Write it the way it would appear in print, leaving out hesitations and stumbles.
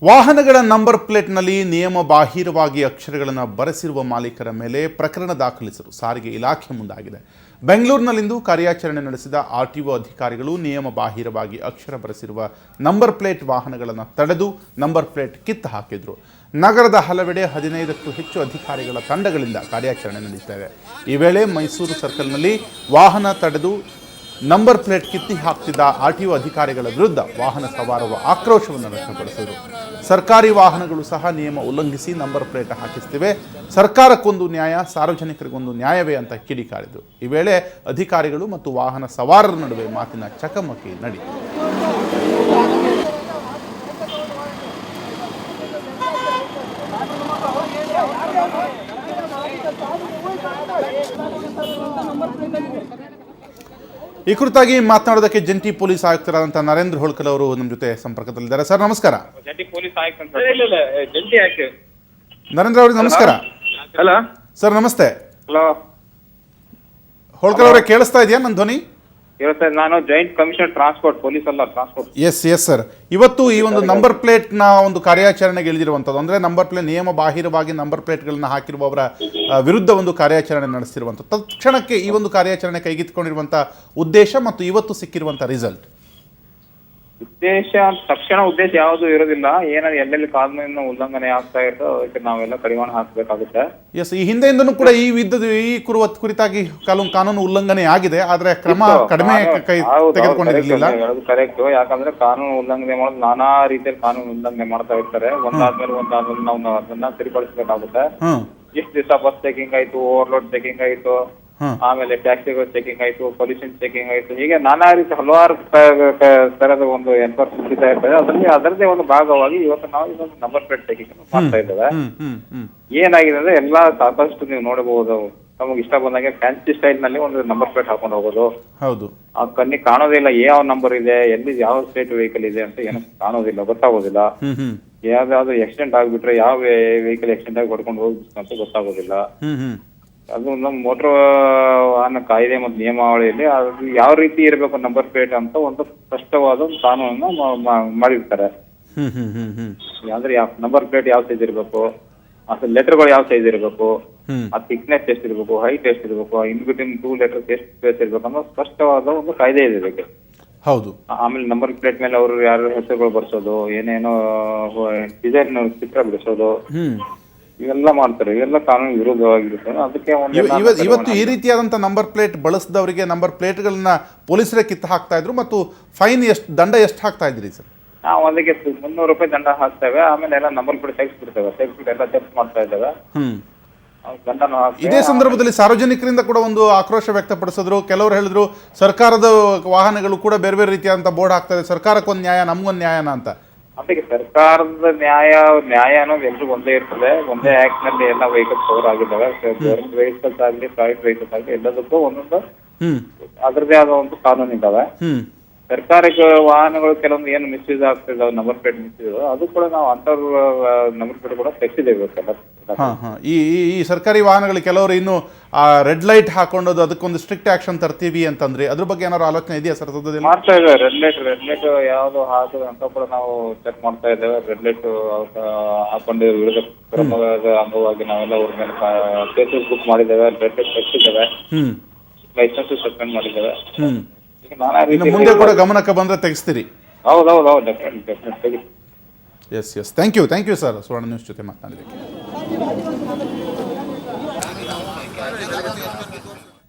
ವಾಹನಗಳ ನಂಬರ್ ಪ್ಲೇಟ್ನಲ್ಲಿ ನಿಯಮ ಬಾಹಿರವಾಗಿ ಅಕ್ಷರಗಳನ್ನು ಬರೆಸಿರುವ ಮಾಲೀಕರ ಮೇಲೆ ಪ್ರಕರಣ ದಾಖಲಿಸಲು ಸಾರಿಗೆ ಇಲಾಖೆ ಮುಂದಾಗಿದೆ. ಬೆಂಗಳೂರಿನಲ್ಲಿಂದು ಕಾರ್ಯಾಚರಣೆ ನಡೆಸಿದ ಆರ್ಟಿಒ ಅಧಿಕಾರಿಗಳು ನಿಯಮ ಬಾಹಿರವಾಗಿ ಅಕ್ಷರ ಬರೆಸಿರುವ ನಂಬರ್ ಪ್ಲೇಟ್ ವಾಹನಗಳನ್ನು ತಡೆದು ನಂಬರ್ ಪ್ಲೇಟ್ ಕಿತ್ತು ಹಾಕಿದರು. ನಗರದ ಹಲವೆಡೆ 15ಕ್ಕೂ ಹೆಚ್ಚು ಅಧಿಕಾರಿಗಳ ತಂಡಗಳಿಂದ ಕಾರ್ಯಾಚರಣೆ ನಡೆಯುತ್ತಿದೆ. ಈ ವೇಳೆ ಮೈಸೂರು ಸರ್ಕಲ್ನಲ್ಲಿ ವಾಹನ ತಡೆದು ನಂಬರ್ ಪ್ಲೇಟ್ ಕಿತ್ತಿ ಹಾಕ್ತಿದ್ದ ಆರ್ಟಿಒ ಅಧಿಕಾರಿಗಳ ವಿರುದ್ಧ ವಾಹನ ಸವಾರರು ಆಕ್ರೋಶವನ್ನು ವ್ಯಕ್ತಪಡಿಸಿದರು. ಸರ್ಕಾರಿ ವಾಹನಗಳು ಸಹ ನಿಯಮ ಉಲ್ಲಂಘಿಸಿ ನಂಬರ್ ಪ್ಲೇಟ್ ಹಾಕಿಸ್ತಿವೆ, ಸರ್ಕಾರಕ್ಕೊಂದು ನ್ಯಾಯ, ಸಾರ್ವಜನಿಕರಿಗೊಂದು ನ್ಯಾಯವೇ ಅಂತ ಕಿಡಿಕಾರಿದರು. ಈ ವೇಳೆ ಅಧಿಕಾರಿಗಳು ಮತ್ತು ವಾಹನ ಸವಾರರ ನಡುವೆ ಮಾತಿನ ಚಕಮಕಿ ನಡೆಯಿತು. ಈ ಕುರಿತಾಗಿ ಮಾತನಾಡೋದಕ್ಕೆ ಜಂಟಿ ಪೊಲೀಸ್ ಆಯುಕ್ತರಾದಂಥ ನರೇಂದ್ರ ಹೋಳ್ಕರ್ ಅವರು ನಮ್ಮ ಜೊತೆ ಸಂಪರ್ಕದಲ್ಲಿದ್ದಾರೆ. ಸರ್ ನಮಸ್ಕಾರ. ಜಂಟಿ ಪೊಲೀಸ್ ಆಯುಕ್ತ ಜಂಟಿ ಆಯುಕ್ತ ನರೇಂದ್ರ ಅವರಿಗೆ ನಮಸ್ಕಾರ. ಹಲೋ ಸರ್ ನಮಸ್ತೆ. ಹಲೋ ಹೋಳ್ಕರ್ ಅವರೇ, ಕೇಳಿಸ್ತಾ ಇದೆಯಾ ನನ್ನ ಧ್ವನಿ? ನಾನು ಜಾಯಿಂಟ್ ಕಮಿಷನರ್ ಟ್ರಾನ್ಸ್ಪೋರ್ಟ್, ಪೊಲೀಸ್ ಅಲ್ಲ ಟ್ರಾನ್ಸ್ಪೋರ್ಟ್. Yes sir. ಇವತ್ತು ಈ ಒಂದು ನಂಬರ್ ಪ್ಲೇಟ್ನ ಒಂದು ಕಾರ್ಯಾಚರಣೆಗೆ ಇಳಿದಿರುವಂಥದ್ದು, ಅಂದರೆ ನಂಬರ್ ಪ್ಲೇಟ್ ನಿಯಮ ಬಾಹಿರವಾಗಿ ನಂಬರ್ ಪ್ಲೇಟ್ಗಳನ್ನ ಹಾಕಿರುವವರ ವಿರುದ್ಧ ಒಂದು ಕಾರ್ಯಾಚರಣೆ ನಡೆಸ್ತಿರುವಂಥದ್ದು. ತಕ್ಷಣಕ್ಕೆ ಈ ಒಂದು ಕಾರ್ಯಾಚರಣೆ ಕೈಗೆತ್ತಿಕೊಂಡಿರುವಂಥ ಉದ್ದೇಶ ಮತ್ತು ಇವತ್ತು ಸಿಕ್ಕಿರುವಂಥ ರಿಸಲ್ಟ್? ತಕ್ಷಣ ಉದ್ದೇಶ ಯಾವುದು ಇರೋದಿಲ್ಲ. ಏನಾದ್ರು ಎಲ್ಲೆಲ್ಲಿ ಕಾನೂನಿನ ಉಲ್ಲಂಘನೆ ಆಗ್ತಾ ಇರ್ತೋ ಅದಕ್ಕೆ ನಾವೆಲ್ಲ ಕಡಿವಾಣ ಹಾಕಬೇಕಾಗುತ್ತೆ. ಎಸ್, ಈ ಹಿಂದೆಯಿಂದನೂ ಕೂಡ ಈ ಕುರಿತಾಗಿ ಕಾನೂನು ಉಲ್ಲಂಘನೆ ಆಗಿದೆ, ಆದ್ರೆ ಕ್ರಮ ಕಡಿಮೆ ತೆಗೆದುಕೊಂಡಿರಲಿಲ್ಲ. ಕರೆಕ್ಟ್. ಯಾಕಂದ್ರೆ ಕಾನೂನು ಉಲ್ಲಂಘನೆ ಮಾಡೋದು ನಾನಾ ರೀತಿಯಲ್ಲಿ ಕಾನೂನು ಉಲ್ಲಂಘನೆ ಮಾಡ್ತಾ ಇರ್ತಾರೆ. ಒಂದಾದ್ಮೇಲೆ ನಾವು ಅದನ್ನ ಸರಿಪಡಿಸಬೇಕಾಗುತ್ತೆ. ಎಷ್ಟು ದಿವಸ ಬಸ್ ಚೆಕಿಂಗ್ ಆಯ್ತು, ಓವರ್ಲೋಡ್ ಚೆಕಿಂಗ್ ಆಯ್ತು, ಆಮೇಲೆ ಟ್ಯಾಕ್ಸಿಗಳು ಚೆಕಿಂಗ್ ಆಯ್ತು, ಪೊಲ್ಯೂಷನ್ ಚೆಕಿಂಗ್ ಆಯ್ತು, ಹೀಗೆ ನಾನಾ ರೀತಿ ಹಲವಾರು ತರದ ಒಂದು ಎನ್ಫೋರ್ಸ್ಮೆಂಟ್ ಇರ್ತದೆ. ಅದರದೇ ಒಂದು ಭಾಗವಾಗಿ ಇವತ್ತು ನಾವು ಇದೊಂದು ನಂಬರ್ ಪ್ಲೇಟ್ ಚೆಕಿಂಗ್ ಮಾಡ್ತಾ ಇದ್ದೇವೆ. ಏನಾಗಿದೆ ಅಂದ್ರೆ ಎಲ್ಲಾ ಸಾಕಷ್ಟು ನೀವು ನೋಡಬಹುದು, ನಮಗೆ ಇಷ್ಟ ಬಂದಂಗೆ ಫ್ಯಾನ್ಸಿ ಸ್ಟೈಲ್ ನಲ್ಲಿ ಒಂದು ನಂಬರ್ ಪ್ಲೇಟ್ ಹಾಕೊಂಡು ಹೋಗೋದು. ಹೌದು, ಆ ಕಣ್ಣಿಗೆ ಕಾಣೋದಿಲ್ಲ ಯಾವ ನಂಬರ್ ಇದೆ, ಎಲ್ಲಿ ಯಾವ ಸ್ಟೇಟ್ ವೆಹಿಕಲ್ ಇದೆ ಅಂತ ಏನು ಕಾಣೋದಿಲ್ಲ, ಗೊತ್ತಾಗೋದಿಲ್ಲ. ಯಾವ್ದಾದ್ರು ಆಕ್ಸಿಡೆಂಟ್ ಆಗ್ಬಿಟ್ರೆ ಯಾವ ವೆಹಿಕಲ್ ಆಕ್ಸಿಡೆಂಟ್ ಆಗಿ ಹೊಡ್ಕೊಂಡು ಹೋಗ್ಬೇಕು ಅಂತ ಗೊತ್ತಾಗೋದಿಲ್ಲ. ಅದು ನಮ್ಮ ಮೋಟರ್ ವಾಹನ ಕಾಯ್ದೆ ಮತ್ತು ನಿಯಮಾವಳಿಯಲ್ಲಿ ಅದು ಯಾವ ರೀತಿ ಇರಬೇಕು ನಂಬರ್ ಪ್ಲೇಟ್ ಅಂತ ಒಂದು ಸ್ಪಷ್ಟವಾದ ಒಂದು ಕಾನೂನನ್ನ ಮಾಡಿರ್ತಾರೆ. ಅಂದ್ರೆ ನಂಬರ್ ಪ್ಲೇಟ್ ಯಾವ ಸೈಜ್ ಇರಬೇಕು, ಲೆಟರ್ಗಳು ಯಾವ ಸೈಜ್ ಇರಬೇಕು, ಆ ಥಿಕ್ನೆಸ್ ಎಷ್ಟಿರ್ಬೇಕು, ಹೈಟ್ ಎಷ್ಟಿರ್ಬೇಕು, ಇನ್ ಬಿಟ್ವೀನ್ 2 ಲೆಟರ್ಸ್ ಎಷ್ಟು ಸ್ಪೇಸ್ ಇರ್ಬೇಕು ಅನ್ನೋ ಸ್ಪಷ್ಟವಾದ ಒಂದು ಕಾಯ್ದೆ ಇದೆ ಇದಕ್ಕೆ. ಹೌದು. ಆಮೇಲೆ ನಂಬರ್ ಪ್ಲೇಟ್ ಮೇಲೆ ಅವರು ಯಾರು ಹೆಸರುಗಳು ಬರ್ಸೋದು, ಏನೇನೋ ಡಿಸೈನ್ ಚಿತ್ರ ಬಿಡಿಸೋದು, ಇವೆಲ್ಲ ಮಾಡ್ತಾರೆ. ಇವೆಲ್ಲ ಕಾನೂನು ವಿರುದ್ಧವಾಗಿರುತ್ತೆ. ಅದಕ್ಕೆ ಇವತ್ತು ಈ ರೀತಿಯಾದಂಥ ನಂಬರ್ ಪ್ಲೇಟ್ ಬಳಸಿದವರಿಗೆ ನಂಬರ್ ಪ್ಲೇಟ್ಗಳನ್ನ ಪೊಲೀಸರೇ ಕಿತ್ತು ಹಾಕ್ತಾ ಇದ್ರು ಮತ್ತು ಫೈನ್ ದಂಡ ಎಷ್ಟು ಹಾಕ್ತಾ ಇದ್ರಿ ಸರ್? ನಾವು ಅದಕ್ಕೆ 300 ರೂಪಾಯಿ ದಂಡ ಹಾಕ್ತೇವೆ. ಆಮೇಲೆ ಎಲ್ಲ ನಂಬರ್ ಪ್ಲೇಟ್ ತೆಗೆಸ್ಬಿಡ್ತೇವೆ, ಎಲ್ಲ ಚೆಕ್ ಮಾಡ್ತಾ ಇದ್ದೇವೆ. ಇದೇ ಸಂದರ್ಭದಲ್ಲಿ ಸಾರ್ವಜನಿಕರಿಂದ ಕೂಡ ಒಂದು ಆಕ್ರೋಶ ವ್ಯಕ್ತಪಡಿಸಿದ್ರು. ಕೆಲವರು ಹೇಳಿದ್ರು ಸರ್ಕಾರದ ವಾಹನಗಳು ಕೂಡ ಬೇರೆ ಬೇರೆ ರೀತಿಯಾದಂಥ ಬೋರ್ಡ್ ಹಾಕ್ತಾ ಇದೆ, ಸರ್ಕಾರಕ್ಕೊಂದು ನ್ಯಾಯ ನಮ್ಗೊಂದು ನ್ಯಾಯನ ಅಂತ. ಅದಕ್ಕೆ ಸರ್ಕಾರದ ನ್ಯಾಯ ಅನ್ನೋದು ಎಲ್ರಿಗೂ ಒಂದೇ ಇರ್ತದೆ. ಒಂದೇ ಆಕ್ಟ್ ನಲ್ಲಿ ಎಲ್ಲ ವೆಹಿಕಲ್ಸ್ ಕವರ್ ಆಗಿದ್ದಾವೆ. ಗವರ್ಮೆಂಟ್ ವೆಹಿಕಲ್ಸ್ ಆಗಲಿ, ಪ್ರೈವೇಟ್ ವೆಹಿಕಲ್ಸ್ ಆಗಲಿ, ಎಲ್ಲದಕ್ಕೂ ಒಂದೊಂದು ಅದರದೇ ಆದ ಒಂದು ಕಾನೂನು ಇದ್ದಾವೆ. ಸರ್ಕಾರಕ್ಕೆ ವಾಹನಗಳು ಕೆಲವೊಂದು ಏನು ಮಿಸ್ಯೂಸ್ ಆಗ್ತಿದಾವೆ, ನಂಬರ್ ಪ್ಲೇಟ್ ಮಿಸ್ಯೂಸ್, ಅದು ಕೂಡ ನಾವು ಅಂತರ್ ನಂಬರ್ ಪ್ಲೇಟ್ ಕೂಡ ತೆಗೆಸಿದ್ದೇವೆ. ಈ ಸರ್ಕಾರಿ ವಾಹನಗಳಿಗೆ ಕೆಲವರು ಇನ್ನು ರೆಡ್ ಲೈಟ್ ಹಾಕೊಂಡೋದು, ಅದಕ್ಕೊಂದು ಸ್ಟ್ರಿಕ್ಟ್ ಆಕ್ಷನ್ ತರ್ತೀವಿ ಅಂತಂದ್ರೆ ಅದ್ರ ಬಗ್ಗೆ ಏನಾದ್ರು ಆಲೋಚನೆ ಇದೆಯಾ ಸರ್? ಮಾಡ್ತಾ ಇದ್ದೇವೆ. ರೆಡ್ ಲೈಟ್ ಯಾವ್ದು ಹಾಕೋದು ಅಂತ ಕೂಡ ನಾವು ಚೆಕ್ ಮಾಡ್ತಾ ಇದ್ದೇವೆ. ರೆಡ್ ಲೈಟ್ ಹಾಕೊಂಡಿರೋ ವಿರುದ್ಧ ಕ್ರಮದ ಅಂಗವಾಗಿ ನಾವೆಲ್ಲ ಅವ್ರ ಮೇಲೆ ಕೇಸಸ್ ಬುಕ್ ಮಾಡಿದ್ದೇವೆ, ರೆಡ್ ಲೈಟ್ ತೆಗೆಸಿದ್ದೇವೆ, ಲೈಸೆನ್ಸ್ ಸಸ್ಪೆಂಡ್ ಮಾಡಿದ್ದೇವೆ. ಮುಂದೆ ಕೂಡ ಗಮನಕ್ಕೆ ಬಂದ್ರೆ ತೆಗೆಸ್ತೀರಿ? ಹೌದು, definitely. Yes, thank you sir, Suvarna News ಜೊತೆ ಮಾತನಾಡಿದ್ದಕ್ಕೆ.